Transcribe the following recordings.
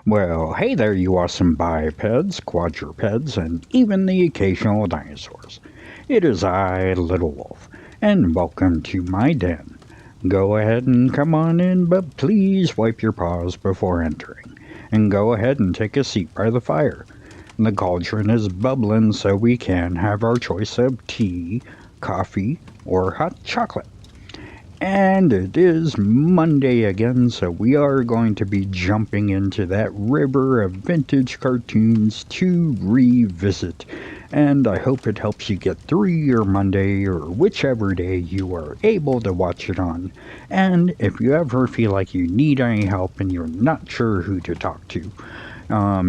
Well, hey there, you awesome bipeds, quadrupeds, and even the occasional dinosaurs. It is I, Little Wolf, and welcome to my den. Go ahead and come on in, but please wipe your paws before entering. And go ahead and take a seat by the fire. The cauldron is bubbling, so we can have our choice of tea, coffee, or hot chocolate. And it is Monday again, so we are going to be jumping into that river of vintage cartoons to revisit. And I hope it helps you get through your Monday or whichever day you are able to watch it on. And if you ever feel like you need any help and you're not sure who to talk to,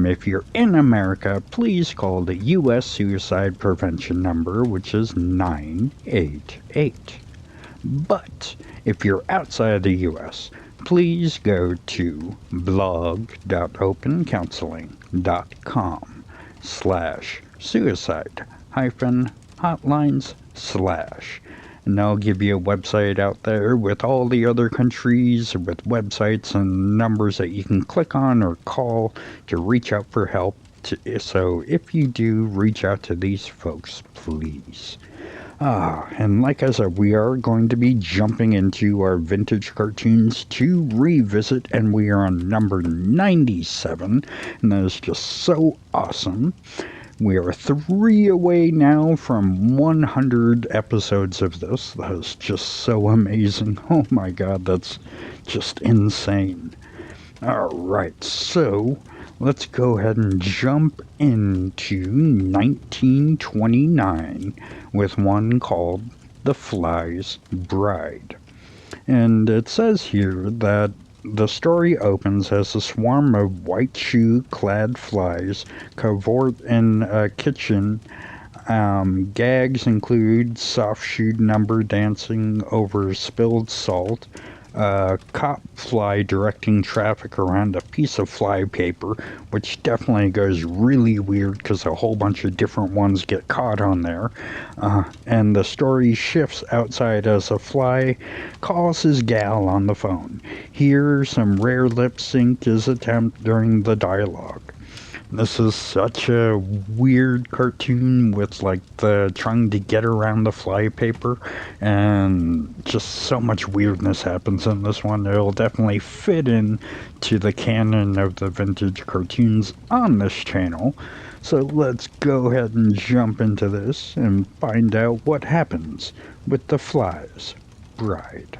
if you're in America, please call the U.S. Suicide Prevention number, which is 988. But if you're outside the US, please go to blog.opencounseling.com/suicide-hotlines/ and I'll give you a website out there with all the other countries with websites and numbers that you can click on or call to reach out for help. So if you do reach out to these folks, please. And like I said, we are going to be jumping into our vintage cartoons to revisit, and we are on number 97, and that is just so awesome. We are 3 away now from 100 episodes of this. That is just so amazing. Oh my god, that's just insane. Alright, so let's go ahead and jump into 1929 with one called The Fly's Bride. And it says here that the story opens as a swarm of white shoe-clad flies cavort in a kitchen. Gags include soft-shoed number dancing over spilled salt, a cop fly directing traffic around a piece of fly paper, which definitely goes really weird because a whole bunch of different ones get caught on there. And the story shifts outside as a fly calls his gal on the phone. Here, some rare lip sync is attempted during the dialogue. This is such a weird cartoon with like the trying to get around the fly paper, and just so much weirdness happens in this one. It'll definitely fit in to the canon of the vintage cartoons on this channel. So let's go ahead and jump into this and find out what happens with The Fly's Bride.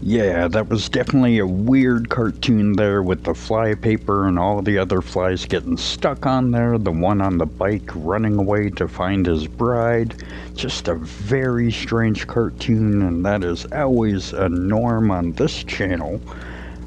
Yeah, that was definitely a weird cartoon there with the fly paper and all the other flies getting stuck on there, the one on the bike running away to find his bride. Just a very strange cartoon, and that is always a norm on this channel.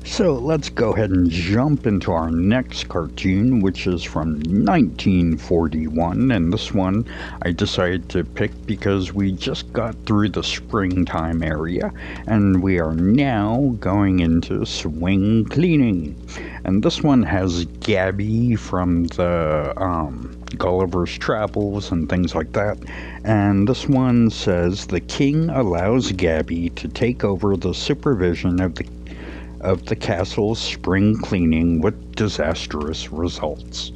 So let's go ahead and jump into our next cartoon, which is from 1941. And this one I decided to pick because we just got through the springtime area and we are now going into swing cleaning. And this one has Gabby from the Gulliver's Travels and things like that. And this one says the king allows Gabby to take over the supervision of the castle's spring cleaning with disastrous results.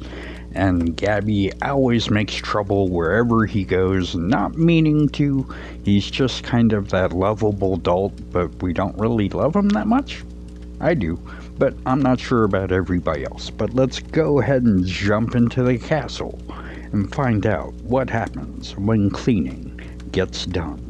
And Gabby always makes trouble wherever he goes, not meaning to. He's just kind of that lovable dolt, but we don't really love him that much. I do, but I'm not sure about everybody else. But let's go ahead and jump into the castle and find out what happens when cleaning gets done.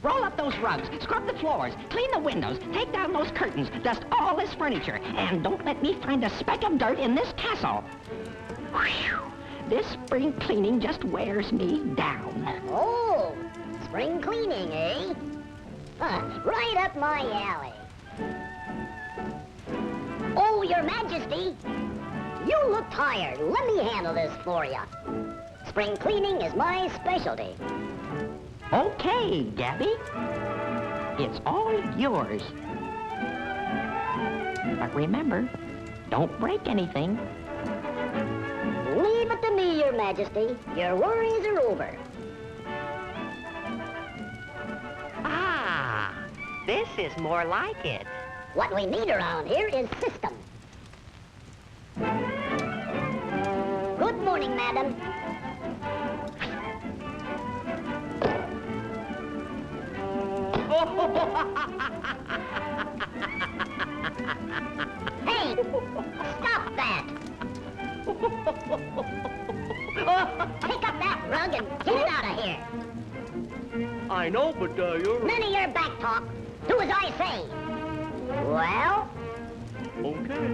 Roll up those rugs, scrub the floors, clean the windows, take down those curtains, dust all this furniture, and don't let me find a speck of dirt in this castle. Whew. This spring cleaning just wears me down. Oh, spring cleaning, eh? Right up my alley. Oh, Your Majesty, you look tired. Let me handle this for you. Spring cleaning is my specialty. Okay, Gabby. It's all yours. But remember, don't break anything. Leave it to me, Your Majesty. Your worries are over. Ah, this is more like it. What we need around here is system. Good morning, madam. Hey, stop that. Pick up that rug and get it out of here. I know, but you're... None of your back talk. Do as I say. Well? Okay.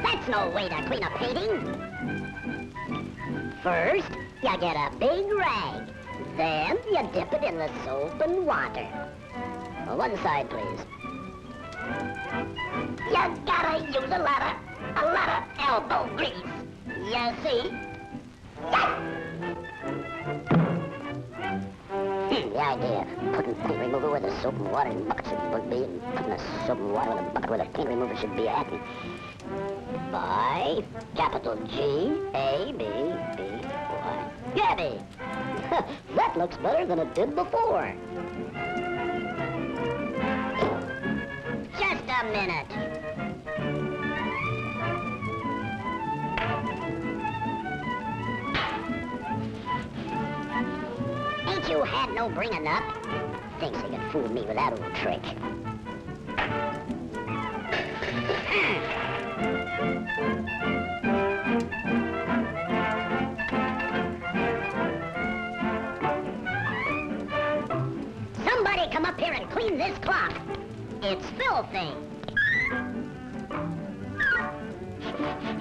That's no way to clean a painting. First, you get a big rag. Then you dip it in the soap and water. One side, please. You gotta use a lot of elbow grease. You see? The idea, putting paint remover where the soap and water and bucket should be, and putting the soap and water in the bucket where the paint remover should be at. By capital G, A, B, B, Y. Gabby! That looks better than it did before. Just a minute. Ain't you had no bringing up? Thinks he can fool me with that old trick. Somebody come up here and clean this clock. It's filthy.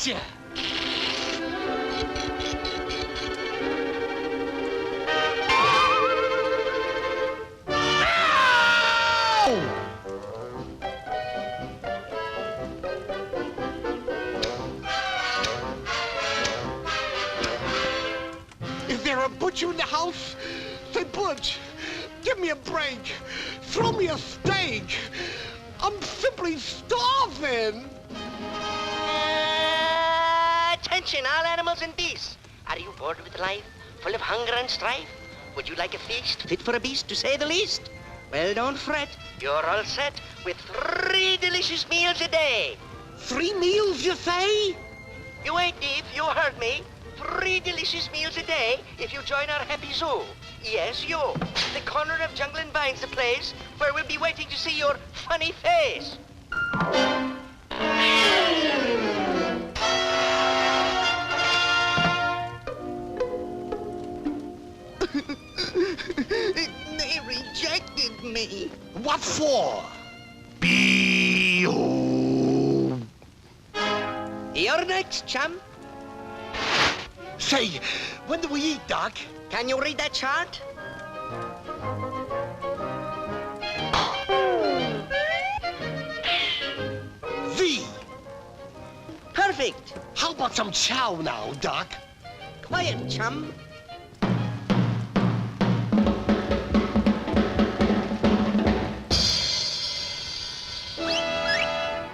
Gotcha! Is there a butcher in the house? Say, Butch, give me a break. Throw me a steak. I'm simply starving. Attention, all animals and beasts. Are you bored with life, full of hunger and strife? Would you like a feast fit for a beast, to say the least? Well, don't fret. You're all set with 3 delicious meals a day. 3 meals, you say? You ain't deep, you heard me. 3 delicious meals a day if you join our happy zoo. Yes, you. The corner of Jungle and Vine's the place where we'll be waiting to see your funny face. They rejected me. What for? Bee-hoo. You're next, chum. Say, when do we eat, Doc? Can you read that chart? V. Perfect. How about some chow now, Doc? Quiet, chum.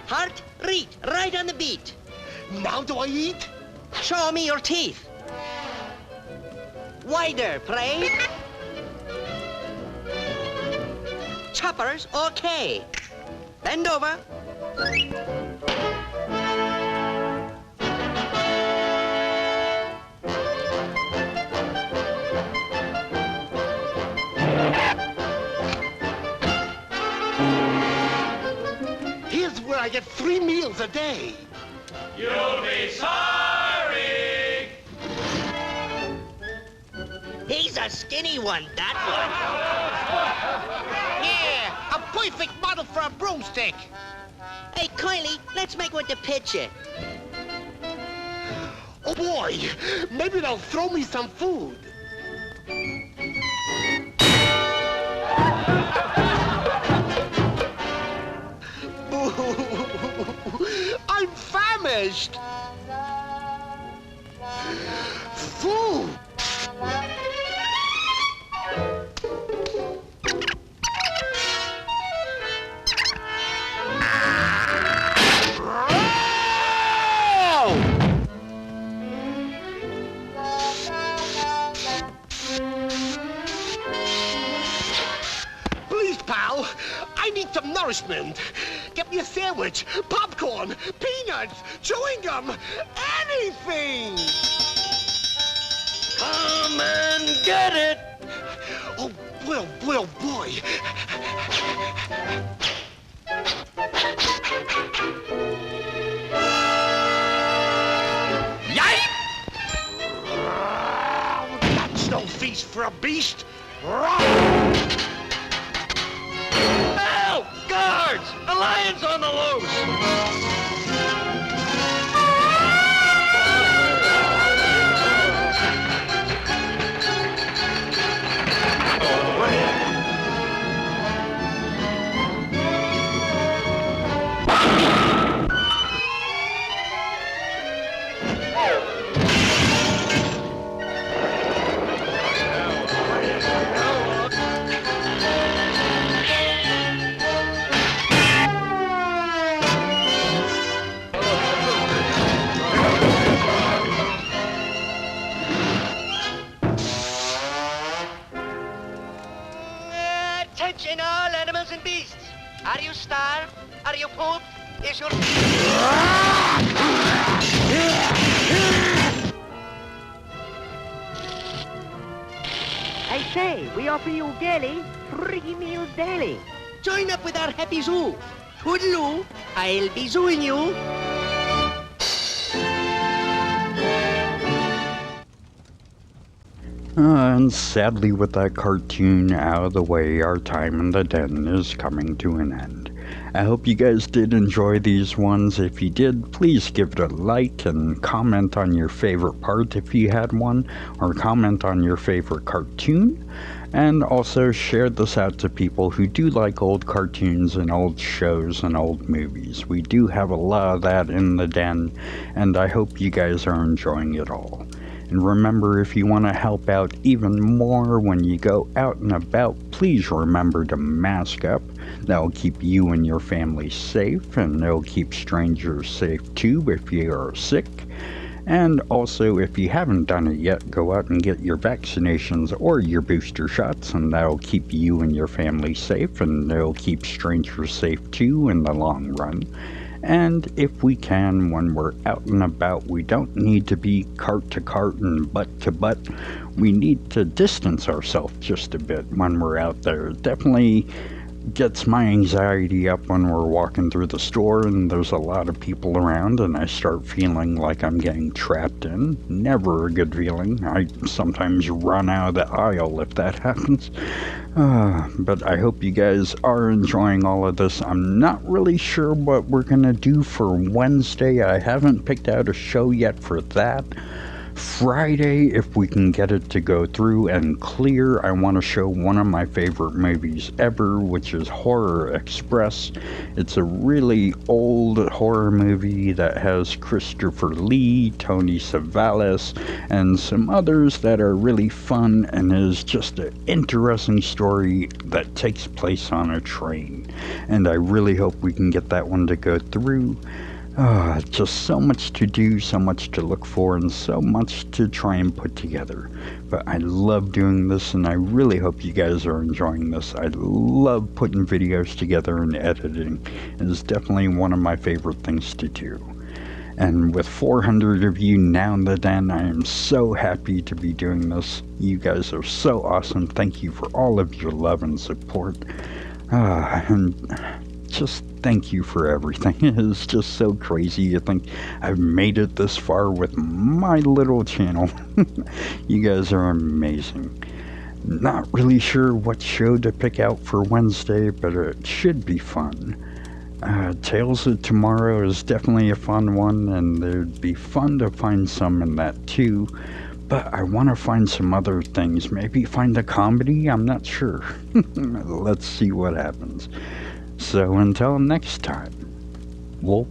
Heart, read, right on the beat. Now do I eat? Show me your teeth. Wider, pray. Choppers, okay. Bend over. Here's where I get 3 meals a day. You'll be sorry. He's a skinny one, that Yeah, a perfect model for a broomstick. one. Hey, Kylie, let's make one to picture. Oh boy, maybe they'll throw me some food. I'm famished. Food. Please, pal, I need some nourishment. Get me a sandwich, popcorn, peanuts, chewing gum, anything! Come and get it. Oh, well, boy. Yipe! That's no feast for a beast. Help! Guards! A lion's on the loose! Attention all animals and beasts. Are you starved? Are you pooped? Is your... I say, we offer you gaily 3 meals daily. Join up with our happy zoo. Toodaloo, I'll be zooing you. And sadly, with that cartoon out of the way, our time in the den is coming to an end. I hope you guys did enjoy these ones. If you did, please give it a like and comment on your favorite part if you had one, or comment on your favorite cartoon. And also share this out to people who do like old cartoons and old shows and old movies. We do have a lot of that in the den, and I hope you guys are enjoying it all. And remember, if you want to help out even more when you go out and about, please remember to mask up. That'll keep you and your family safe, and it'll keep strangers safe too if you are sick. And also, if you haven't done it yet, go out and get your vaccinations or your booster shots, and that'll keep you and your family safe, and it'll keep strangers safe too in the long run. And if we can, when we're out and about, we don't need to be cart to cart and butt to butt. We need to distance ourselves just a bit when we're out there. It definitely gets my anxiety up when we're walking through the store and there's a lot of people around and I start feeling like I'm getting trapped in. Never a good feeling. I sometimes run out of the aisle if that happens. But I hope you guys are enjoying all of this. I'm not really sure what we're gonna do for Wednesday. I haven't picked out a show yet for that. Friday, if we can get it to go through and clear, I want to show one of my favorite movies ever, which is Horror Express. It's a really old horror movie that has Christopher Lee, Tony Savalas, and some others that are really fun, and is just an interesting story that takes place on a train. And I really hope we can get that one to go through. Just so much to do, so much to look for, and so much to try and put together. But I love doing this, and I really hope you guys are enjoying this. I love putting videos together and editing. It is definitely one of my favorite things to do. And with 400 of you now in the den, I am so happy to be doing this. You guys are so awesome. Thank you for all of your love and support. And just thank you for everything. It's just so crazy to think I've made it this far with my little channel. You guys are amazing. Not really sure what show to pick out for Wednesday, but it should be fun. Tales of Tomorrow is definitely a fun one, and it'd be fun to find some in that too. But I want to find some other things. Maybe find a comedy? I'm not sure. Let's see what happens. So until next time, Wolf